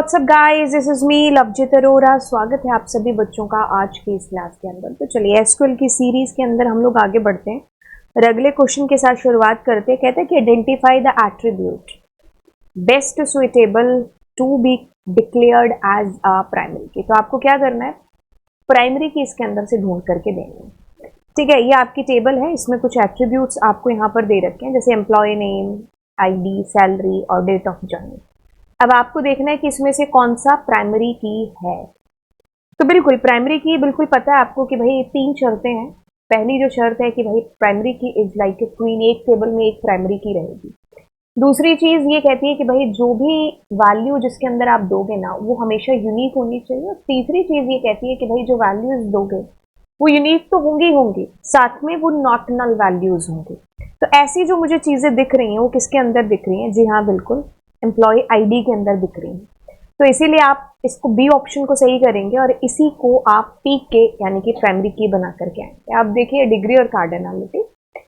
WhatsApp guys, this is me Lovejeet Arora. स्वागत है आप सभी बच्चों का आज की इस क्लास के अंदर। तो चलिए एसक्यूएल की सीरीज के अंदर हम लोग आगे बढ़ते हैं और अगले क्वेश्चन के साथ शुरुआत करते हैं। कहते हैं कि identify the attribute best suitable to be declared as a primary key. तो आपको क्या करना है, प्राइमरी की इसके अंदर से ढूंढ करके देनी है। ठीक है, ये आपकी टेबल है, इसमें कुछ एट्रीब्यूट्स आपको यहाँ पर दे रखे हैं, जैसे एम्प्लॉय नेम, आईडी, सैलरी और डेट ऑफ जॉइनिंग। अब आपको देखना है कि इसमें से कौन सा प्राइमरी की है। तो बिल्कुल प्राइमरी की बिल्कुल पता है आपको कि भाई तीन शर्तें हैं। पहली जो शर्त है कि भाई प्राइमरी की इज लाइक ए क्वीन, एक टेबल में एक प्राइमरी की रहेगी। दूसरी चीज ये कहती है कि भाई जो भी वैल्यू जिसके अंदर आप दोगे ना वो हमेशा यूनिक होनी चाहिए। और तीसरी चीज ये कहती है कि भाई जो वैल्यूज दोगे वो यूनिक तो होंगी होंगी, साथ में वो नॉट नल वैल्यूज होंगी। तो ऐसी जो मुझे चीजें दिख रही हैं वो किसके अंदर दिख रही हैं? जी हाँ, बिल्कुल एम्प्लॉय आईडी के अंदर दिख रही है। तो इसीलिए आप इसको बी ऑप्शन को सही करेंगे और इसी को आप पी के यानी कि प्राइमरी की बना करके आएंगे। आप देखिए डिग्री और कार्डिनलिटी,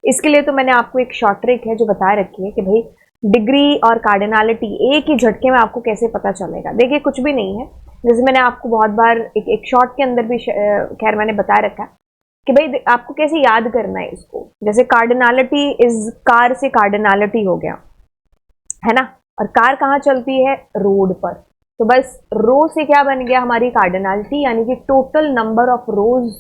इसके लिए तो मैंने आपको एक शॉर्ट ट्रिक है जो बता रखी है कि भाई डिग्री और कार्डिनलिटी एक ही झटके में आपको कैसे पता चलेगा। देखिए कुछ भी नहीं है, जैसे मैंने आपको बहुत बार एक शॉर्ट के अंदर भी खैर मैंने बता रखा कि भाई आपको कैसे याद करना है इसको। जैसे कार्डिनलिटी इज कार से कार्डिनलिटी हो गया है ना, और कार कहाँ चलती है? रोड पर। तो बस रो से क्या बन गया हमारी कार्डिनलिटी, यानी कि total number of rose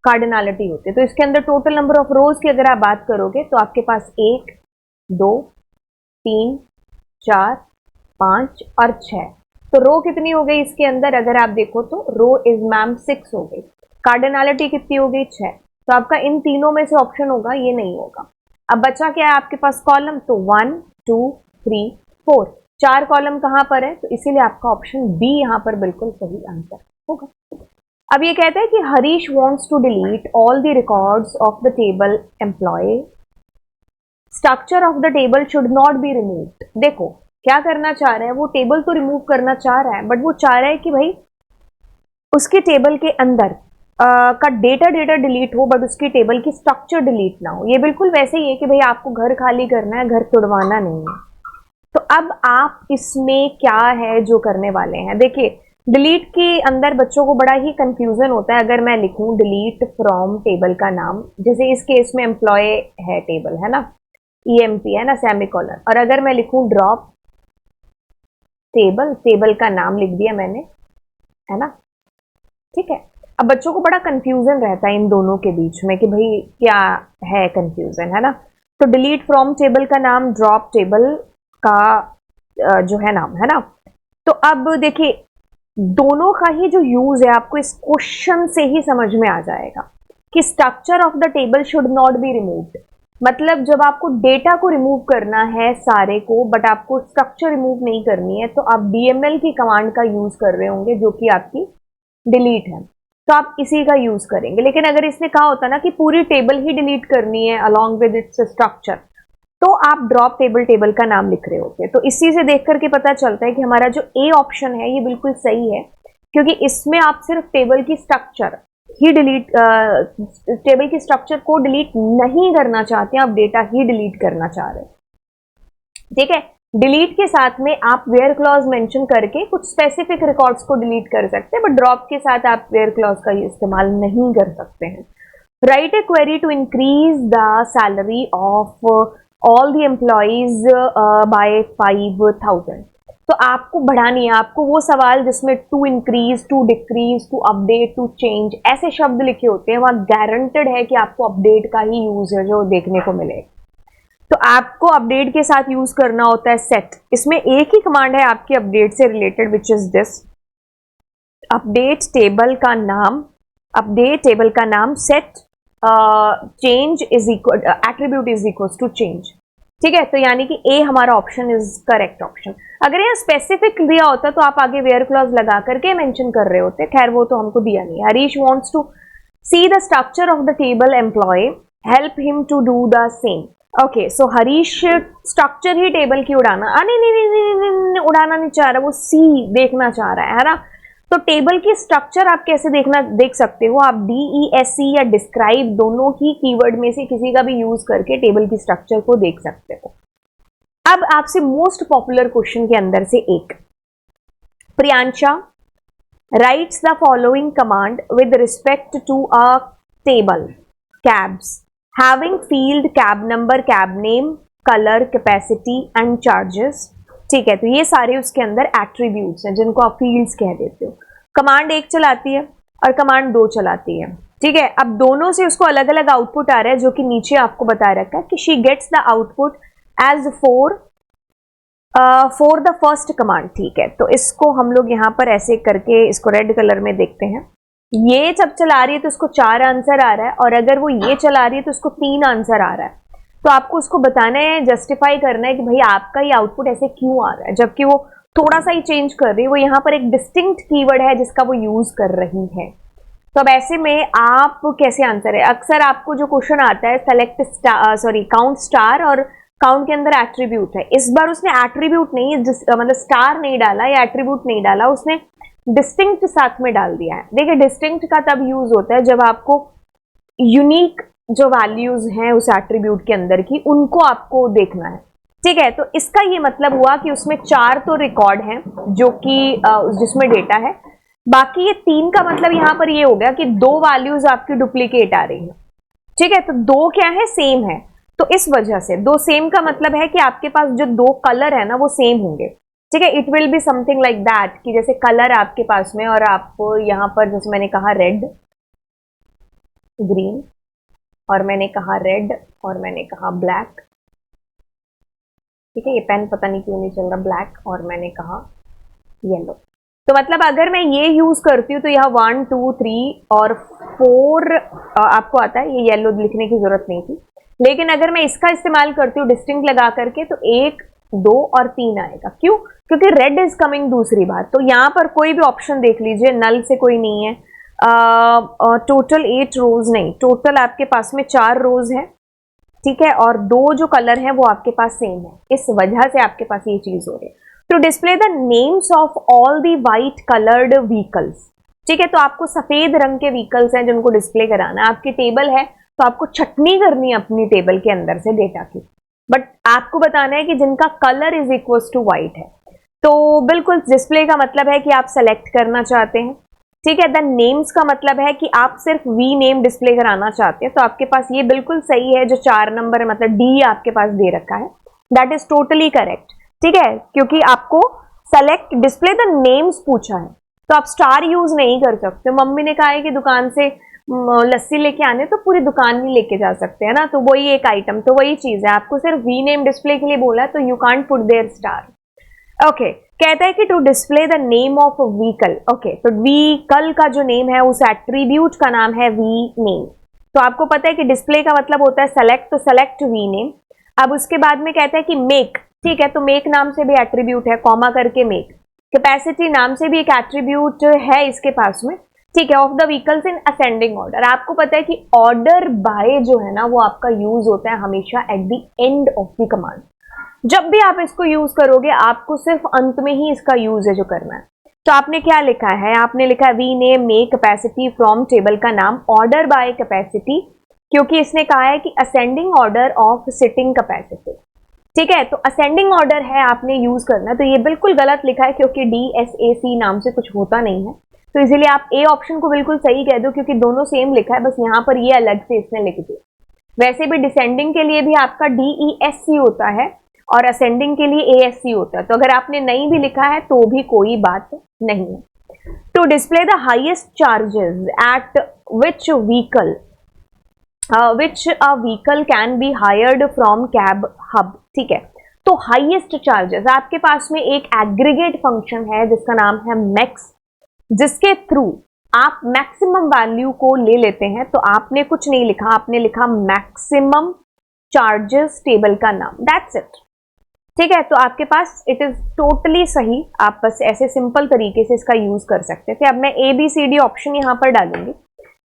cardinality होती है। तो इसके अंदर टोटल नंबर ऑफ रोज की अगर आप बात करोगे तो आपके पास 1, 2, 3, 4, 5 और 6। तो रो कितनी हो गई इसके अंदर? अगर आप देखो तो रो इज मैम 6 हो गई। कार्डिनलिटी कितनी हो गई? 6। तो आपका इन तीनों में से ऑप्शन होगा, ये नहीं होगा। अब बचा क्या है आपके पास कॉलम? तो 1, 2, 3, 4, 4 कॉलम कहां पर है? तो इसीलिए आपका ऑप्शन बी यहां पर बिल्कुल सही आंसर होगा। अब ये कहता है कि Harish wants to delete all the records of the table employee, structure of the table should not be removed. देखो क्या करना चाह रहा है, वो टेबल तो रिमूव करना चाह रहा है बट वो चाह रहा है कि भाई उसके टेबल के अंदर का डेटा डिलीट हो बट उसकी टेबल की स्ट्रक्चर डिलीट ना हो। ये बिल्कुल वैसे ही है कि भाई आपको घर खाली करना है, घर तुड़वाना नहीं है। तो अब आप इसमें क्या है जो करने वाले हैं, देखिए डिलीट के अंदर बच्चों को बड़ा ही कंफ्यूजन होता है। अगर मैं लिखूं डिलीट फ्रॉम टेबल का नाम, जैसे इस केस में एम्प्लॉय है टेबल है ना, ईएमपी है ना, सेमीकोलन, और अगर मैं लिखूं ड्रॉप टेबल, टेबल का नाम लिख दिया मैंने, है ना, ठीक है। अब बच्चों को बड़ा कंफ्यूजन रहता है इन दोनों के बीच में कि भाई क्या है कंफ्यूजन, है ना। तो डिलीट फ्रॉम टेबल का नाम, ड्रॉप टेबल का जो है नाम, है ना। तो अब देखिए दोनों का ही जो यूज है आपको इस क्वेश्चन से ही समझ में आ जाएगा कि structure of the table should not be removed. मतलब जब आपको डेटा को रिमूव करना है सारे को बट आपको स्ट्रक्चर रिमूव नहीं करनी है तो आप डीएमएल की कमांड का यूज कर रहे होंगे जो कि आपकी डिलीट है, तो आप इसी का यूज करेंगे। लेकिन अगर इसने कहा होता ना कि पूरी टेबल ही डिलीट करनी है अलॉन्ग विद इट्स स्ट्रक्चर, तो आप ड्रॉप टेबल, टेबल का नाम लिख रहे होते। तो इसी से देख करके पता चलता है कि हमारा जो ए ऑप्शन है ये बिल्कुल सही है, क्योंकि इसमें आप सिर्फ टेबल की स्ट्रक्चर ही डिलीट, टेबल की स्ट्रक्चर को डिलीट नहीं करना चाहते हैं, आप डेटा ही डिलीट करना चाह रहे हैं। ठीक है, डिलीट के साथ में आप वेयर क्लॉज मेंशन करके कुछ स्पेसिफिक रिकॉर्ड्स को डिलीट कर सकते हैं, बट ड्रॉप के साथ आप वेयर क्लॉज का इस्तेमाल नहीं कर सकते हैं। Write a query to increase the salary of all the employees by 5,000। तो आपको बढ़ानी है, आपको वो सवाल जिसमें to increase, to decrease, to update, to change ऐसे शब्द लिखे होते हैं, वहां गारंटेड है कि आपको अपडेट का ही यूज है जो देखने को मिले। तो आपको अपडेट के साथ यूज करना होता है सेट। इसमें एक ही कमांड है आपकी अपडेट से related which is this, update table का नाम, अपडेट टेबल का नाम set change is equal, attribute is equal to change. ठीक है, तो यानी कि ए हमारा ऑप्शन इज करेक्ट ऑप्शन। अगर यह स्पेसिफिक दिया होता तो आप आगे वेयर क्लॉज लगा करके मेंशन कर रहे होते, खैर वो तो हमको दिया नहीं। Harish wants to see the structure of the table employ, help him to do the same. Okay, so Harish structure ही टेबल की उड़ाना, नहीं, उड़ाना नहीं चाह रहा, वो सी देखना चाह रहा है ना। तो टेबल की स्ट्रक्चर आप कैसे देख सकते हो? आप DESC या डिस्क्राइब दोनों ही कीवर्ड में से किसी का भी यूज करके टेबल की स्ट्रक्चर को देख सकते हो। अब आपसे मोस्ट पॉपुलर क्वेश्चन के अंदर से एक, Priyansha writes the following command with respect to a table cabs having field cab number, cab name, color, capacity and charges. ठीक है, तो ये सारे उसके अंदर एट्रीब्यूट्स हैं जिनको आप फील्ड्स कह देते हो. कमांड 1 चलाती है और कमांड 2 चलाती है. ठीक है, अब दोनों से उसको अलग अलग आउटपुट आ रहा है जो कि नीचे आपको बता रखा है कि she gets the output as for the first command. ठीक है, तो इसको हम लोग यहाँ पर ऐसे करके इसको रेड कलर में देखते हैं. ये जब चला रही है तो उसको 4 आंसर आ रहा है और अगर वो ये चला रही है तो उसको 3 आंसर आ रहा है. तो आपको उसको बताना है, जस्टिफाई करना है कि भाई आपका ये आउटपुट ऐसे क्यों आ रहा है जबकि वो थोड़ा सा ही चेंज कर रही है. वो यहाँ पर एक डिस्टिंक्ट कीवर्ड है जिसका वो यूज कर रही है. तो अब ऐसे में आप कैसे आंसर है, अक्सर आपको जो क्वेश्चन आता है सेलेक्ट काउंट स्टार और काउंट के अंदर एट्रीब्यूट है. इस बार उसने एट्रीब्यूट नहीं मतलब स्टार नहीं डाला या एट्रीब्यूट नहीं डाला, उसने डिस्टिंक्ट साथ में डाल दिया है. देखिए डिस्टिंक्ट का तब यूज होता है जब आपको यूनिक जो वैल्यूज हैं उस एट्रीब्यूट के अंदर की उनको आपको देखना है. ठीक है, तो इसका ये मतलब हुआ कि उसमें 4 तो रिकॉर्ड हैं जो कि जिसमें डेटा है, बाकी ये 3 का मतलब यहां पर ये हो गया कि 2 वैल्यूज आपकी डुप्लीकेट आ रही है. ठीक है, तो 2 क्या है, सेम है. तो इस वजह से 2 सेम का मतलब है कि आपके पास जो 2 कलर है ना वो सेम होंगे. ठीक है, it will be something like that कि जैसे कलर आपके पास में और आप यहां पर जैसे मैंने कहा रेड, ग्रीन और मैंने कहा रेड और मैंने कहा ब्लैक. ठीक है, ये पेन पता नहीं क्यों नहीं चल रहा, ब्लैक और मैंने कहा येलो. तो मतलब अगर मैं ये यूज करती हूँ तो यहाँ 1 2 3 और 4 आपको आता है. ये येलो लिखने की जरूरत नहीं थी, लेकिन अगर मैं इसका इस्तेमाल करती हूँ डिस्टिंक्ट लगा करके तो 1 2 और 3 आएगा. क्यों? क्योंकि रेड इज कमिंग दूसरी बार. तो यहाँ पर कोई भी ऑप्शन देख लीजिए, नल से कोई नहीं है. टोटल 8 रोज नहीं, टोटल आपके पास में 4 रोज है. ठीक है, और 2 जो कलर है वो आपके पास सेम है, इस वजह से आपके पास ये चीज हो रही है. To display the names of all the white coloured vehicles. ठीक है, तो आपको सफेद रंग के व्हीकल्स हैं जिनको डिस्प्ले कराना है. आपकी टेबल है तो आपको छटनी करनी है अपनी टेबल के अंदर से डेटा की, बट आपको बताना है कि जिनका colour is equal to white है. तो बिल्कुल डिस्प्ले का मतलब है कि आप सेलेक्ट करना चाहते हैं. ठीक है, द नेम्स का मतलब है कि आप सिर्फ वी नेम डिस्प्ले कराना चाहते हैं. तो आपके पास ये बिल्कुल सही है, जो 4 नंबर है मतलब डी आपके पास दे रखा है, दैट इज टोटली करेक्ट. ठीक है, क्योंकि आपको सेलेक्ट डिस्प्ले द नेम्स पूछा है तो आप स्टार यूज नहीं कर सकते. मम्मी ने कहा है कि दुकान से लस्सी लेके आने तो पूरी दुकान नहीं लेके जा सकते है ना, तो वही एक आइटम, तो वही चीज है. आपको सिर्फ वी नेम डिस्प्ले के लिए बोला है तो you can't put there star. Okay, कहता है कि to display the name of vehicle. Okay, तो व्हीकल का जो नेम है उस एट्रीब्यूट का नाम है वी नेम. तो आपको पता है कि डिस्प्ले का मतलब होता है सेलेक्ट, तो सेलेक्ट वी नेम. अब उसके बाद में कहता है कि मेक. ठीक है, तो मेक नाम से भी एट्रीब्यूट है, कॉमा करके मेक. कैपेसिटी नाम से भी एक एट्रीब्यूट है इसके पास में. ठीक है, of the vehicles in ascending order. आपको पता है कि ऑर्डर बाय जो है ना वो आपका यूज होता है हमेशा at the end of the command. जब भी आप इसको यूज करोगे आपको सिर्फ अंत में ही इसका यूज है जो करना है. तो आपने क्या लिखा है, आपने लिखा है V name make capacity from table का नाम ऑर्डर बाय कैपेसिटी, क्योंकि इसने कहा है कि ascending order of sitting capacity. ठीक है, तो असेंडिंग ऑर्डर है आपने यूज करना है. तो ये बिल्कुल गलत लिखा है क्योंकि DSAC नाम से कुछ होता नहीं है, तो इसीलिए आप ए ऑप्शन को बिल्कुल सही कह दो क्योंकि दोनों सेम लिखा है, बस यहाँ पर ये अलग से इसने लिख दिया. वैसे भी डिसेंडिंग के लिए भी आपका DESC होता है और असेंडिंग के लिए ASC होता है. तो अगर आपने नहीं भी लिखा है तो भी कोई बात नहीं है. To display the highest charges at which vehicle can be hired from cab hub. ठीक है, तो हाईएस्ट चार्जेस आपके पास में एक एग्रीगेट फंक्शन है जिसका नाम है मैक्स, जिसके थ्रू आप मैक्सिमम वैल्यू को ले लेते हैं. तो आपने कुछ नहीं लिखा, आपने लिखा मैक्सिमम चार्जेस टेबल का नाम, दैट्स इट. ठीक है, तो आपके पास इट इज टोटली सही. आप बस ऐसे सिंपल तरीके से इसका यूज कर सकते थे. अब मैं ABCD ऑप्शन यहां पर डालूंगी.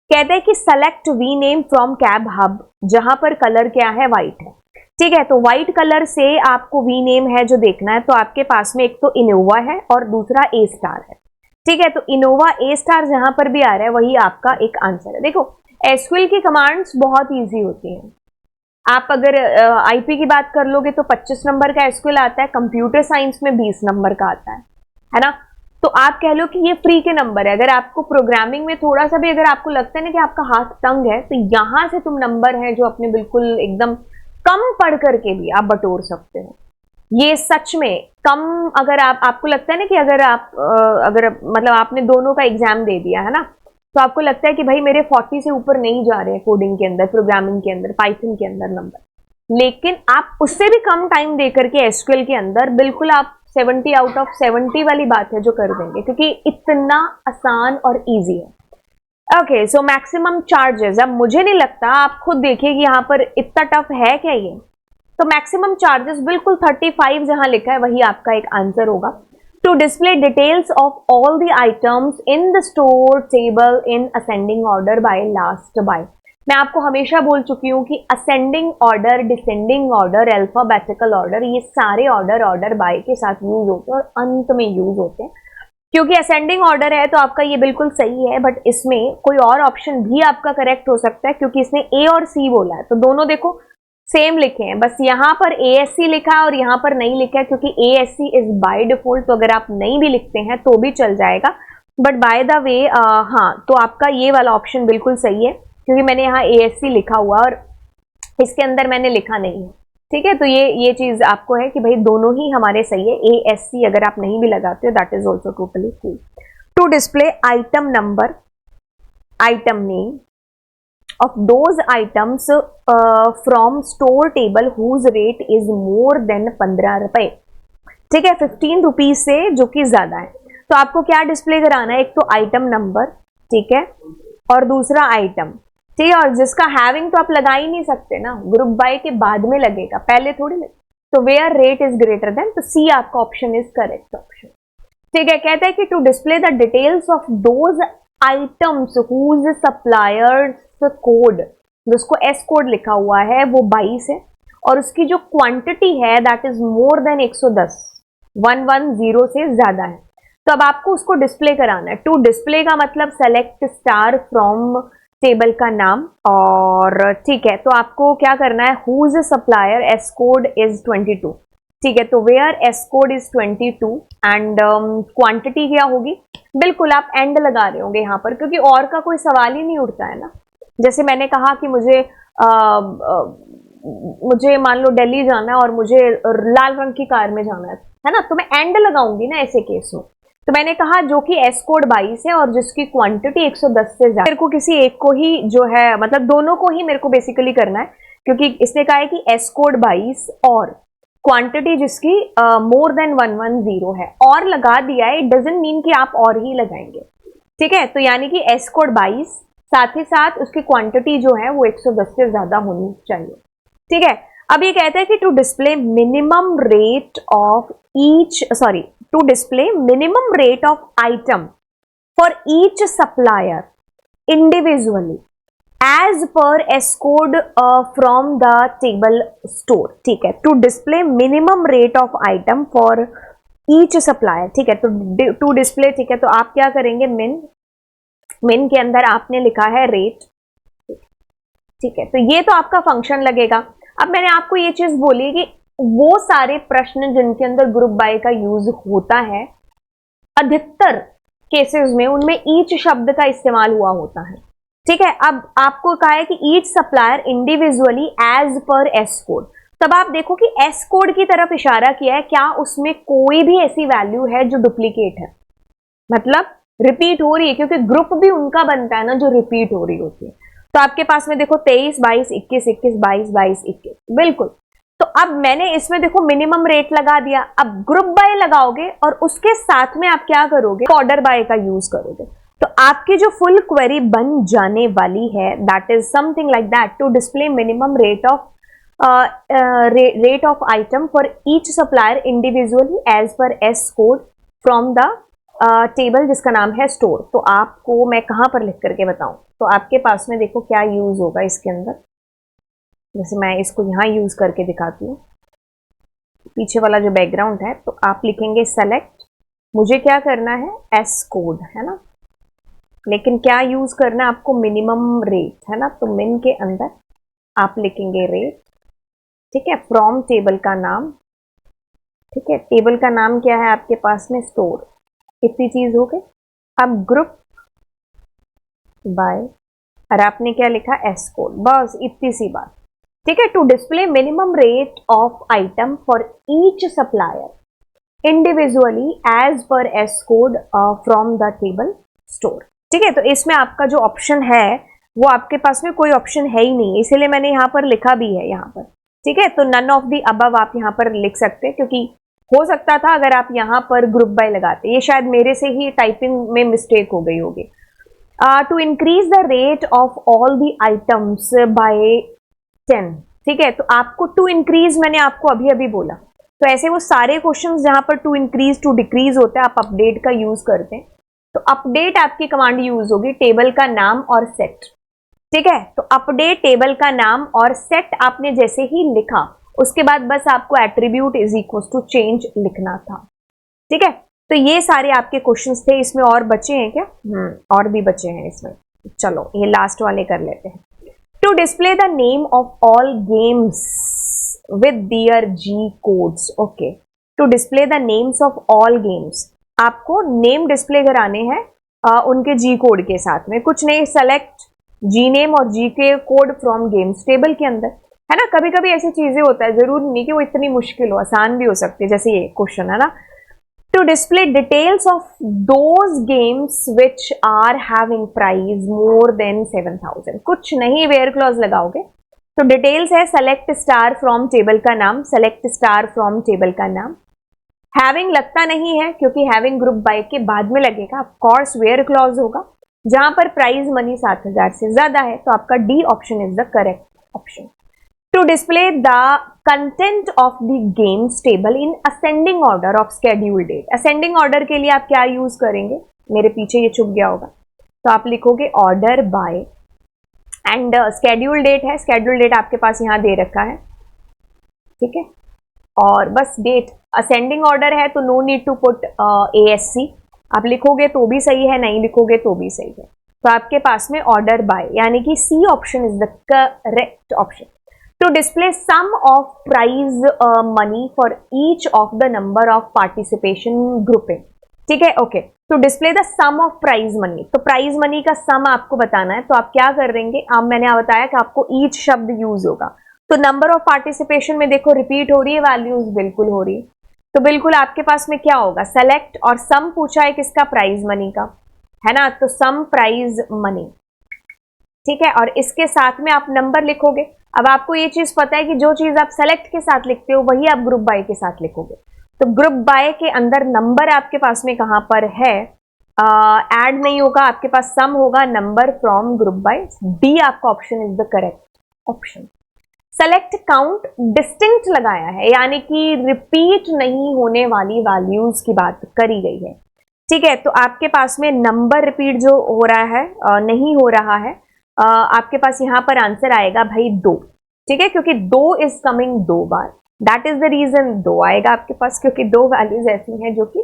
कहते हैं कि select V name from cab hub, जहां पर कलर क्या है, व्हाइट है. ठीक है, तो व्हाइट कलर से आपको वी नेम है जो देखना है. तो आपके पास में एक तो इनोवा है और दूसरा A स्टार है. ठीक है, तो इनोवा A स्टार जहां पर भी आ रहा है वही आपका एक आंसर है. देखो एसक्यूएल की कमांड्स बहुत इजी होती हैं. आप अगर IP की बात कर लोगे तो 25 नंबर का एसक्यूएल आता है, कंप्यूटर साइंस में 20 नंबर का आता है ना. तो आप कह लो कि ये फ्री के नंबर है। अगर आपको प्रोग्रामिंग में थोड़ा सा भी अगर आपको लगता है ना कि आपका हाथ तंग है, तो यहां से तुम नंबर है जो अपने बिल्कुल एकदम कम पढ़ करके भी आप बटोर सकते हो। ये सच में कम, अगर आपको लगता है ना कि अगर आप अगर मतलब आपने दोनों का एग्जाम दे दिया है ना, तो आपको लगता है कि भाई मेरे 40 से ऊपर नहीं जा रहे हैं कोडिंग के अंदर, प्रोग्रामिंग के अंदर, पाइथन के अंदर नंबर, लेकिन आप उससे भी कम टाइम दे करके एसक्यूएल के अंदर बिल्कुल आप 70 आउट ऑफ 70 वाली बात है जो कर देंगे, क्योंकि इतना आसान और इजी है। ओके, सो मैक्सिमम चार्जेस, अब मुझे नहीं लगता, आप खुद देखिए कि यहाँ पर इतना टफ है क्या ये। तो मैक्सिमम चार्जेस बिल्कुल 35 जहां लिखा है वही आपका एक आंसर होगा। To display details of all the items in the store table in ascending order by last by. मैं आपको हमेशा बोल चुकी हूं कि ascending order, descending order, alphabetical order, ये सारे ऑर्डर बाय के साथ यूज होते हैं और अंत में यूज होते हैं। क्योंकि असेंडिंग ऑर्डर है तो आपका ये बिल्कुल सही है, बट इसमें कोई और ऑप्शन भी आपका करेक्ट हो सकता है, क्योंकि इसने ए और सी बोला है, तो दोनों देखो सेम लिखे हैं, बस यहां पर ASC लिखा है और यहां पर नहीं लिखा है, क्योंकि ASC इज बाय डिफॉल्ट, तो अगर आप नहीं भी लिखते हैं तो भी चल जाएगा। बट बाय द वे हाँ, तो आपका ये वाला ऑप्शन बिल्कुल सही है, क्योंकि मैंने यहाँ ASC लिखा हुआ और इसके अंदर मैंने लिखा नहीं है। ठीक है, तो ये चीज आपको है कि भाई दोनों ही हमारे सही है। ASC अगर आप नहीं भी लगाते हो that is also totally cool. To display item number, item name of those items from store table whose rate is more than 15 रुपए। ठीक है, 15 रुपीज से जो कि ज्यादा है, तो आपको क्या डिस्प्ले कराना है, एक तो आइटम नंबर, ठीक है, और दूसरा आइटम, ठीक है, और जिसका हैविंग तो आप लगा ही नहीं सकते ना, ग्रुप बाय के बाद में लगेगा, पहले थोड़ी लगे। तो where rate is greater than, तो सी आपका ऑप्शन इज करेक्ट ऑप्शन। ठीक है, कहता है कि to display the details of those items whose suppliers code, जिसको एस कोड लिखा हुआ है वो 22 है, और उसकी जो क्वांटिटी है दैट इज मोर देन 110, 110 से ज्यादा है, तो अब आपको उसको डिस्प्ले कराना है। टू डिस्प्ले का मतलब सेलेक्ट स्टार फ्रॉम टेबल का नाम, और ठीक है, तो आपको क्या करना है, whose supplier S code is 22, ठीक है, तो where S code is 22 and quantity क्या होगी, बिल्कुल आप एंड लगा रहे होंगे यहाँ पर, क्योंकि और का कोई सवाल ही नहीं उठता है ना। जैसे मैंने कहा कि मुझे मान लो दिल्ली जाना है और मुझे लाल रंग की कार में जाना है ना, तो मैं एंड लगाऊंगी ना ऐसे केस में। तो मैंने कहा जो कि एस कोड 22 है और जिसकी क्वांटिटी 110 से ज्यादा, मेरे को किसी एक को ही जो है, मतलब दोनों को ही मेरे को बेसिकली करना है, क्योंकि इसने कहा है कि एस कोड 22 और क्वांटिटी जिसकी मोर देन 110 है, और लगा दिया है, इट डजंट मीन कि आप और ही लगाएंगे। ठीक है, तो यानी कि एस कोड 22 साथ ही साथ उसकी क्वांटिटी जो है वो 110 से ज्यादा होनी चाहिए। ठीक है, अब ये कहते हैं कि to display minimum rate of each, sorry, to display minimum rate of item for each supplier individually as per S code from the table store. ठीक है, to display minimum rate of item for each supplier. ठीक है, तो to display, ठीक है, तो आप क्या करेंगे, मिन के अंदर आपने लिखा है रेट। ठीक है, तो ये तो आपका फंक्शन लगेगा। अब मैंने आपको ये चीज बोली कि वो सारे प्रश्न जिनके अंदर ग्रुप बाय का यूज होता है, अधिकतर केसेस में उनमें ईच शब्द का इस्तेमाल हुआ होता है। ठीक है, अब आपको कहा है कि each supplier individually as per S code, तब आप देखो कि एस कोड की तरफ इशारा किया है, क्या उसमें कोई भी ऐसी वैल्यू है जो डुप्लीकेट है, मतलब रिपीट हो रही है, क्योंकि ग्रुप भी उनका बनता है ना जो रिपीट हो रही होती है। तो आपके पास में देखो 23, 22, 21, 21, 22, 22, 21, बिल्कुल। तो अब मैंने इसमें देखो मिनिमम रेट लगा दिया, अब ग्रुप बाय लगाओगे और उसके साथ में आप क्या करोगे, ऑर्डर बाय का यूज करोगे, तो आपकी जो फुल क्वेरी बन जाने वाली है that is something like that, to display minimum rate of item for each supplier individually as per S code from the table जिसका नाम है स्टोर। तो आपको मैं कहां पर लिख करके बताऊं, तो आपके पास में देखो क्या यूज होगा इसके अंदर, जैसे मैं इसको यहां यूज करके दिखाती हूँ, पीछे वाला जो बैकग्राउंड है, तो आप लिखेंगे सेलेक्ट, मुझे क्या करना है, एस कोड है ना, लेकिन क्या यूज करना है आपको, मिनिमम रेट है ना, तो मिन के अंदर आप लिखेंगे रेट। ठीक है, फ्रॉम टेबल का नाम, ठीक है, टेबल का नाम क्या है आपके पास में, स्टोर, इतनी चीज हो गई। अब ग्रुप बाय, और आपने क्या लिखा, एस कोड, बस इतनी सी बात। ठीक है, to display minimum rate of item for each supplier individually as per S code from the table store. ठीक है, तो इसमें आपका जो ऑप्शन है वो आपके पास में कोई ऑप्शन है ही नहीं, इसीलिए मैंने यहाँ पर लिखा भी है यहाँ पर। ठीक है, तो नन ऑफ दी अबव आप यहाँ पर लिख सकते हैं, क्योंकि हो सकता था अगर आप यहाँ पर ग्रुप बाय लगाते, ये शायद मेरे से ही टाइपिंग में मिस्टेक हो गई होगी। To increase the rate of all the items by 10। ठीक है, तो आपको टू इंक्रीज मैंने आपको अभी अभी बोला, तो ऐसे वो सारे क्वेश्चंस जहां पर टू इंक्रीज टू डिक्रीज होता है आप अपडेट का यूज करते हैं, तो अपडेट आपकी कमांड यूज होगी टेबल का नाम और सेट। ठीक है, तो अपडेट टेबल का नाम और सेट आपने जैसे ही लिखा उसके बाद बस आपको attribute is equal to change लिखना था। ठीक है, तो ये सारे आपके क्वेश्चंस थे। इसमें और बचे हैं क्या? और भी बचे हैं इसमें, चलो ये लास्ट वाले कर लेते हैं। To display the name of all games with their G codes. Okay, to display the names of all games, आपको नेम डिस्प्ले कराने हैं उनके जी कोड के साथ में। कुछ नहीं, सेलेक्ट जी नेम और जी के कोड फ्रॉम गेम्स टेबल के अंदर, है ना। कभी कभी ऐसी चीजें होता है, जरूर नहीं कि वो इतनी मुश्किल हो, आसान भी हो सकती है, जैसे ये क्वेश्चन है ना। To display details of those games which are having prize more than 7,000। कुछ नहीं, वेयर क्लॉज लगाओगे तो डिटेल्स है सेलेक्ट स्टार फ्रॉम टेबल का नाम, सेलेक्ट स्टार फ्रॉम टेबल का नाम। हैविंग लगता नहीं है क्योंकि हैविंग ग्रुप बाय के बाद में लगेगा, ऑफ कोर्स वेयर क्लॉज होगा। जहां पर प्राइज मनी 7,000 से ज्यादा है तो आपका D option is the correct option. To display the content of the games table in ascending order of schedule date. Ascending order के लिए आप क्या यूज करेंगे, मेरे पीछे ये छुप गया होगा, तो आप लिखोगे order by and schedule date है, शेड्यूल डेट आपके पास यहां दे रखा है। ठीक है, और बस डेट, असेंडिंग ऑर्डर है तो no need to put ASC, आप लिखोगे तो भी सही है, नहीं लिखोगे तो भी सही है। तो आपके पास में ऑर्डर बाय यानी कि C option is the correct option. To display sum of prize money for each of the number of participation grouping. ठीक है, okay, to display the sum of prize money, तो प्राइज मनी का sum आपको बताना है, तो आप क्या करेंगे, अब मैंने बताया कि आपको ईच शब्द यूज होगा, तो नंबर ऑफ पार्टिसिपेशन में देखो रिपीट हो रही है, वैल्यूज बिल्कुल हो रही है, तो बिल्कुल आपके पास में क्या होगा, सेलेक्ट, और सम पूछा है किसका, प्राइज मनी का, है ना, तो सम प्राइज मनी। ठीक है, और इसके साथ में आप नंबर लिखोगे। अब आपको ये चीज पता है कि जो चीज आप सेलेक्ट के साथ लिखते हो वही आप ग्रुप बाय के साथ लिखोगे, तो ग्रुप बाय के अंदर नंबर आपके पास में कहां पर है, ऐड नहीं होगा, आपके पास सम होगा, number from group by. D आपका option is the correct option. Select count distinct लगाया है, यानी कि रिपीट नहीं होने वाली वैल्यूज की बात करी गई है। ठीक है, तो आपके पास में नंबर रिपीट जो हो रहा है नहीं हो रहा है, आपके पास यहां पर आंसर आएगा भाई 2। ठीक है, क्योंकि 2 इज कमिंग 2 बार, दैट इज द रीजन 2 आएगा आपके पास, क्योंकि 2 वैल्यूज ऐसी हैं जो कि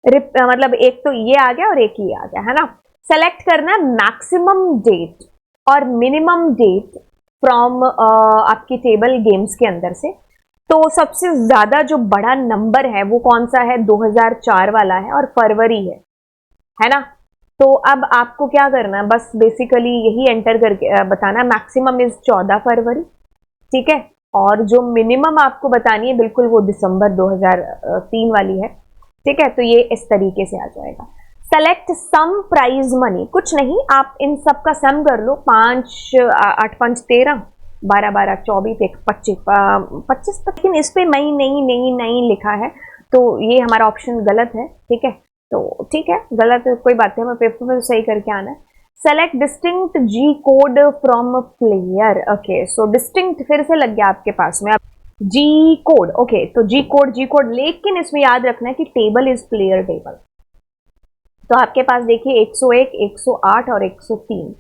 मतलब एक तो ये आ गया और एक ये आ गया, है ना। सेलेक्ट करना मैक्सिमम डेट और मिनिमम डेट फ्रॉम आपकी टेबल गेम्स के अंदर से, तो सबसे ज्यादा जो बड़ा नंबर है वो कौन सा है, 2004 वाला है और फरवरी है ना। तो अब आपको क्या करना है, बस बेसिकली यही एंटर करके बताना, मैक्सिमम इज 14 फरवरी। ठीक है, और जो मिनिमम आपको बतानी है बिल्कुल वो दिसंबर 2003 वाली है। ठीक है, तो ये इस तरीके से आ जाएगा। सेलेक्ट सम प्राइज मनी, कुछ नहीं, आप इन सब का सम कर लो, 5 8 5 13 12 12 24 25 25, लेकिन इस पे नहीं लिखा है, तो ये हमारा ऑप्शन गलत है। ठीक है, तो ठीक है, गलत कोई बात है, मैं पेपर में सही करके आना है। Select distinct G code from player. Okay, so distinct फिर से लग गया आपके पास में, जी कोड। ओके, तो जी कोड, लेकिन इसमें याद रखना है कि टेबल इज प्लेयर टेबल, तो आपके पास देखिए 101 108 और 103,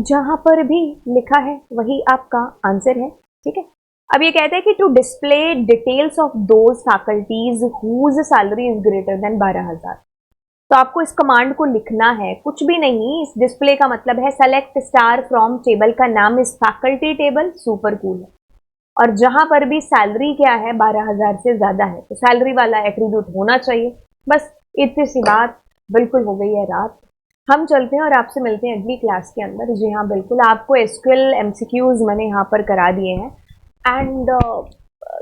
जहां पर भी लिखा है वही आपका आंसर है। ठीक है, अब ये कहते हैं कि to display details of those faculties whose salary is greater than 12,000, तो आपको इस कमांड को लिखना है, कुछ भी नहीं, इस डिस्प्ले का मतलब है सेलेक्ट स्टार फ्रॉम टेबल का नाम इस फैकल्टी टेबल, सुपर कूल है, और जहां पर भी सैलरी क्या है 12,000 से ज्यादा है तो सैलरी वाला एट्रीब्यूट होना चाहिए, बस इतनी सी बात, बिल्कुल हो गई है रात। हम चलते हैं और आपसे मिलते हैं अगली क्लास के अंदर। जी हाँ, बिल्कुल आपको एसक्यूएल एमसीक्यूज मैंने यहाँ पर करा दिए हैं। एंड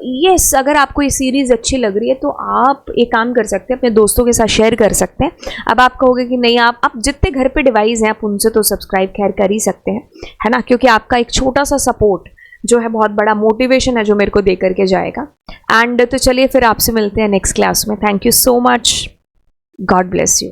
यस, अगर आपको ये सीरीज़ अच्छी लग रही है तो आप एक काम कर सकते हैं, अपने दोस्तों के साथ शेयर कर सकते हैं। अब आप कहोगे कि नहीं, आप जितने घर पे डिवाइस हैं आप उनसे तो सब्सक्राइब खैर कर ही सकते हैं, है ना, क्योंकि आपका एक छोटा सा सपोर्ट जो है बहुत बड़ा मोटिवेशन है जो मेरे को दे करके जाएगा। एंड तो चलिए फिर आपसे मिलते हैं नेक्स्ट क्लास में। Thank you so much, God bless you.